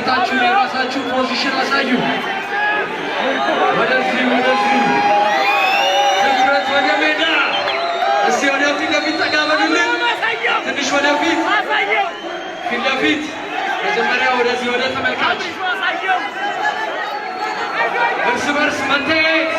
ሁለታችሁ የራሳችሁ ፖዚሽን አሳዩ። ወደዚህ ትኩረት ወደ ሜዳ። እስቲ ወደፊት ለፊት ጠጋ በሉልን። ትንሽ ወደፊት ፊት ለፊት መጀመሪያ ወደዚህ ወደ ተመልካች እርስ በርስ መተያየት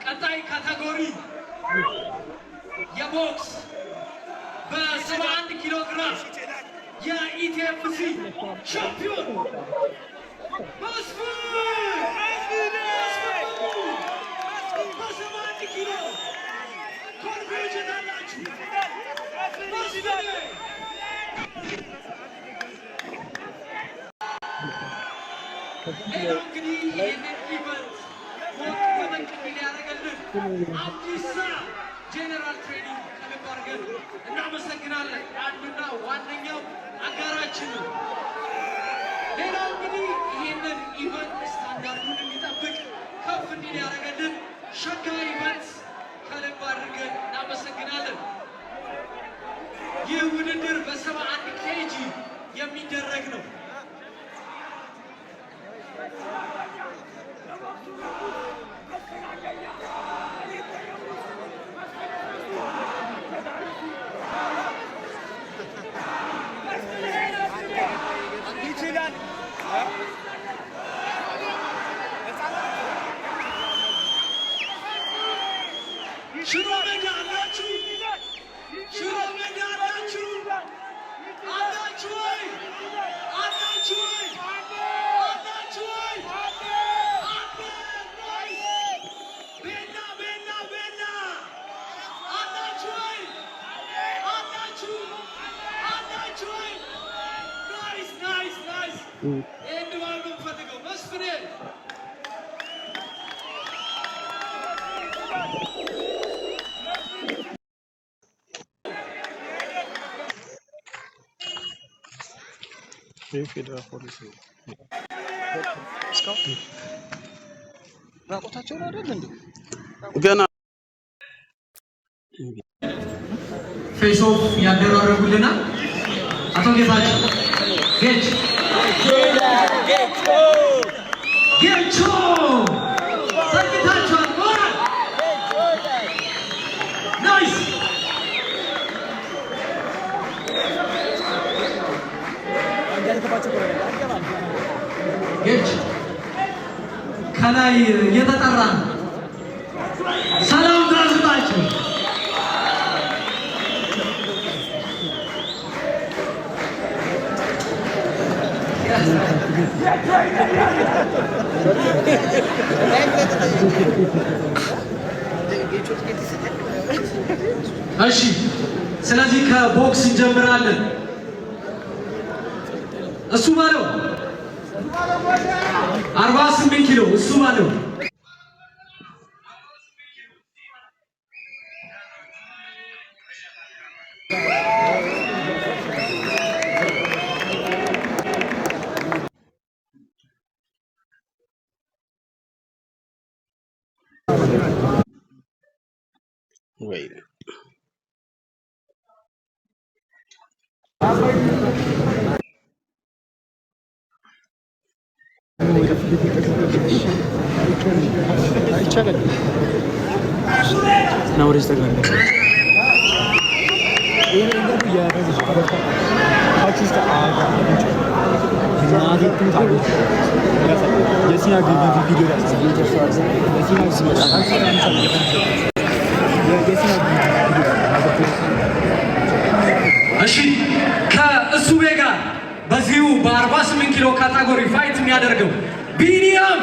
ቀጣይ ካቴጎሪ የቦክስ በ71 ኪሎ ግራም የኢቲኤፍሲ ሻምፒዮን መስፍን በ71 ኪሎ ኮንቬንሽን አላችሁ። ሌላው እንግዲህ ይህንን ኢቨንት አዲስ ጄኔራል ትሬኒንግ ከልብ አድርገን እናመሰግናለን። አንዱና ዋነኛው አጋራችን ነው። ሌላው እንግዲህ ይህንን ኢቨንት ስታንዳርዱን እንዲጠብቅ ከፍ እንዲል ያደረገልን ሸጋ ኢቨንት ከልብ አድርገን እናመሰግናለን። ይህ ውድድር በ71 ኬጂ የሚደረግ ነው። ሽሮ ሜዳ አላችሁ? ሽሮ ሜዳ አላችሁ? አላችሁ ወይ? አላችሁ ወይ? አላችሁ ወይ? ቤላ ቤላ ቤላ አላችሁ ወይ? አላችሁ? አላችሁ ወይ? ናይስ ናይስ ናይስ። ይህን ድባብ ነው የምፈልገው። መስፍኔ የፌዴራል ፖሊስ እስካሁን ራቆታቸውን አይደል እንዴ? ገና ፌስ ኦፍ ያደራረጉልናል። አቶ ጌታቸው ጌች ጌቾ ሰግታችኋል። ሞራል ናይስ ጌች ከላይ እየተጠራ ነው። ሰላም ታዝባችሁ እሺ፣ ስለዚህ ከቦክስ እንጀምራለን። እሱ ባለው 48 ኪሎ እሱ ባለው Wait. Now what is the gun? እሺ ከእሱቤ ጋር በዚሁ በ48 ኪሎ ካታጎሪ ፋይት የሚያደርገው ቢኒያም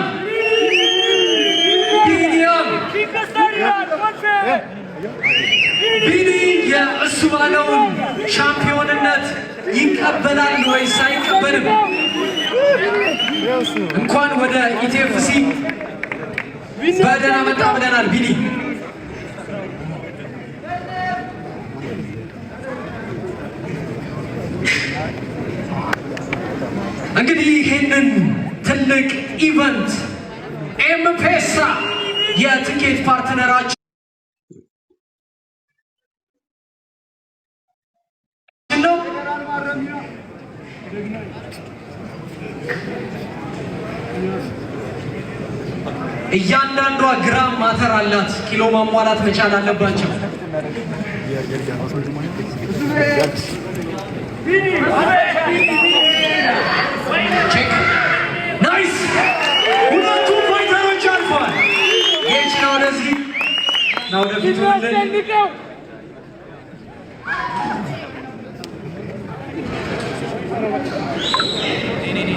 ቢኒ የእሱ ባለውን ሻምፒዮንነት ይቀበላል ወይስ አይቀበልም? እንኳን ወደ ኢቲኤፍሲ በደህና መጣ ብለናል ቢኒ። እንግዲህ ይህንን ትልቅ ኢቨንት ኤምፔሳ የትኬት ፓርትነራችን ነው። እያንዳንዷ ግራም ማተር አላት። ኪሎ ማሟላት መቻል አለባቸው። ቼክ ናይስ። ሁለቱም ፋይተሮች አልፏል። ጌች ነው ወደዚህ ነው ወደፊት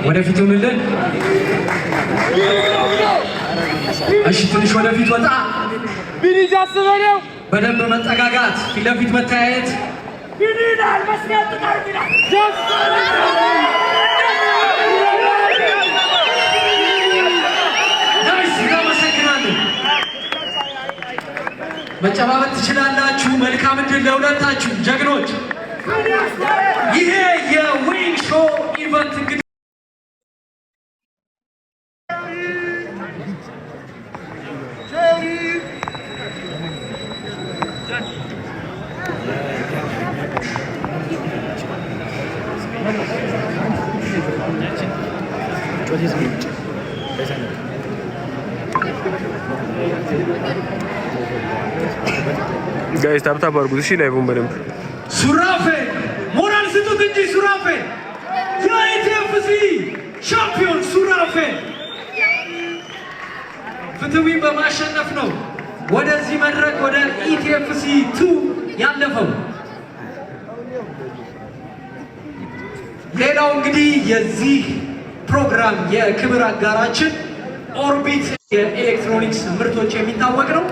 ወደፊት ምንልን? እሺ ትንሽ ወደፊት ወጣ። ቢኒጃ አስበለው በደንብ መጠጋጋት፣ ፊት ለፊት መተያየት። ቢኒዳል መስገጥ ታርጊናል ናይስ። እናመሰግናለን። መጨባበጥ ትችላላችሁ። መልካም እድል ለሁለታችሁ ጀግኖች። ይሄ የዊንግ ሾው ኢቨንት እንግዲህ ጋይስ ታፕታፕ አድርጉት እሺ። ላይቭን በደንብ ሱራፌል ሞራል ስጡት እንጂ ሱራፌል የኢቲኤፍሲ ሻምፒዮን ሱራፌል ፍትዊ በማሸነፍ ነው ወደዚህ መድረክ ወደ ኢቲኤፍሲ 2 ያለፈው። ሌላው እንግዲህ የዚህ ፕሮግራም የክብር አጋራችን ኦርቢት የኤሌክትሮኒክስ ምርቶች የሚታወቅ ነው።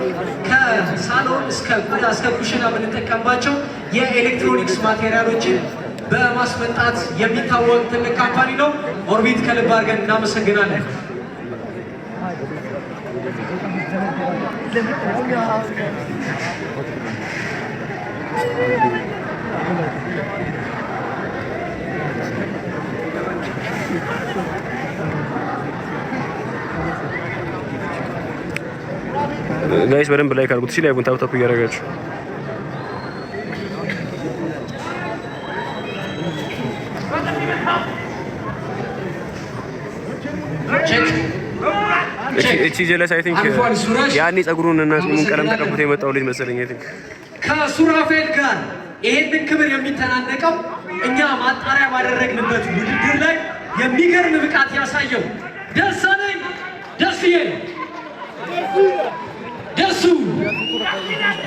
ከሳሎን እስከ ቆዳ እስከ ኩሽና የምንጠቀምባቸው የኤሌክትሮኒክስ ማቴሪያሎችን በማስመጣት የሚታወቅ ትልቅ ካምፓኒ ነው። ኦርቢት ከልብ አድርገን እናመሰግናለን። ጋይስ በደንብ ላይክ አድርጉት እሺ። ላይቭን ታፕታፕ እያደረጋችሁ እቺ ጀለስ አይ ቲንክ ያኔ ጸጉሩን እና ምን ቀለም ተቀብቶ የመጣው ልጅ መሰለኝ። አይ ቲንክ ከሱራፌል ጋር ይሄንን ክብር የሚተናነቀው እኛ ማጣሪያ ባደረግንበት ውድድር ላይ የሚገርም ብቃት ያሳየው ደሳለኝ ደስዬ ደሱ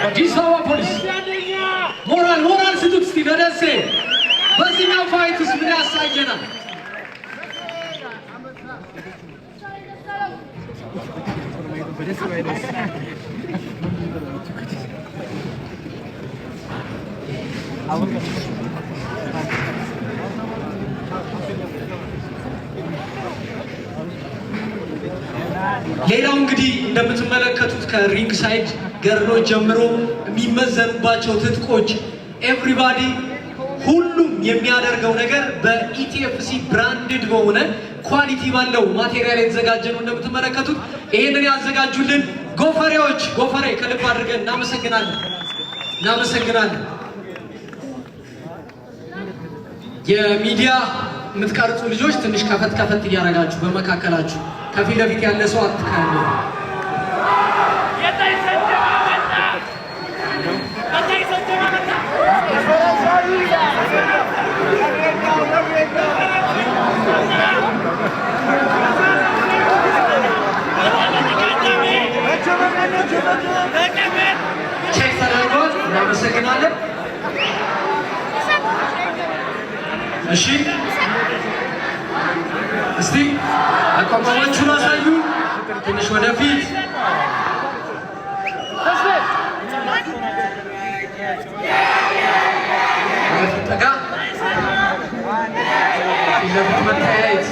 አዲስ አበባ ፖሊስ ሞራል ስጡት እስቲ ለደሴ። በዚህኛው ፋይት ውስጥ ምን ያሳየናል? ሌላው እንግዲህ እንደምትመለከቱት ከሪንግ ሳይድ ገርሎች ጀምሮ የሚመዘኑባቸው ትጥቆች ኤቭሪባዲ ሁሉም የሚያደርገው ነገር በኢቲኤፍሲ ብራንድድ በሆነ ኳሊቲ ባለው ማቴሪያል የተዘጋጀ ነው። እንደምትመለከቱት ይሄንን ያዘጋጁልን ጎፈሬዎች ጎፈሬ ከልብ አድርገን እናመሰግናለን። የሚዲያ የምትቀርጹ ልጆች ትንሽ ከፈት እያደረጋችሁ በመካከላችሁ ከፊት ለፊት ያለ ሰው አትካሉ። ቼክ ተደርጓል። እናመሰግናለን። እሺ እስቲ አቋቋማችሁን አሳዩ። ትንሽ ወደፊት ጠጋ ለፊት መታየት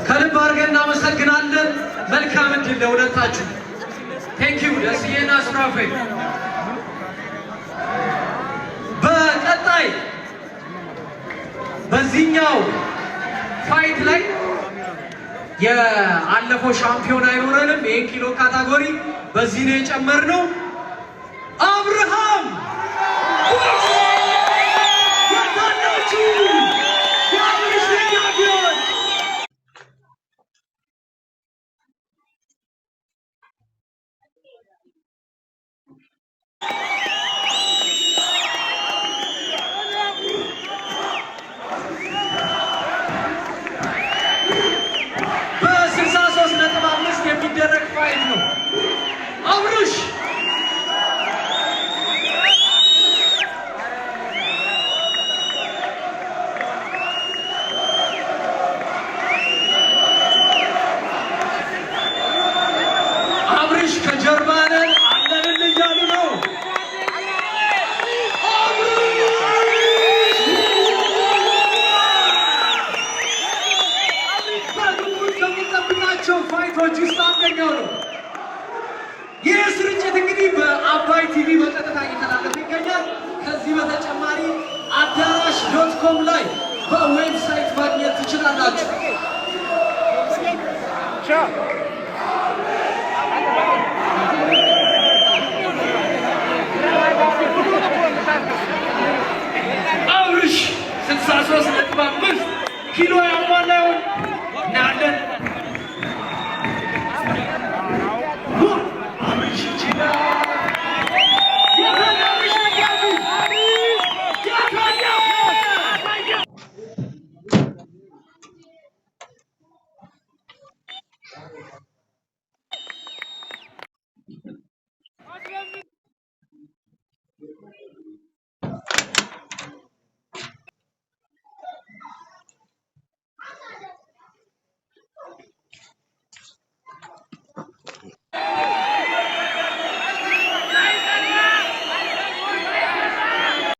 ከልብ አድርገን እናመሰግናለን። መልካም እድል ለሁለታችሁ። ቴንኪው ደስዬና ሱራፌል። በቀጣይ በዚህኛው ፋይት ላይ የአለፈው ሻምፒዮን አይኖረንም። ይህን ኪሎ ካታጎሪ በዚህ ነው የጨመርነው። አብርሃም በ63.5 የሚደረግ ፋይት ነው። አብርሽ ከጀርባ ነን አለን እያሉ ነው። ከሚጠብቃቸው ፋይቶች ውስጥ አንደኛው ነው። ይህ ስርጭት እንግዲህ በአባይ ቲቪ በቀጥታ እየተላለፈ ይገኛል። ከዚህ በተጨማሪ አዳራሽ.com ላይ በዌብሳይት ማግኘት ትችላላችሁ። አብርሽ 63.5 ኪሎ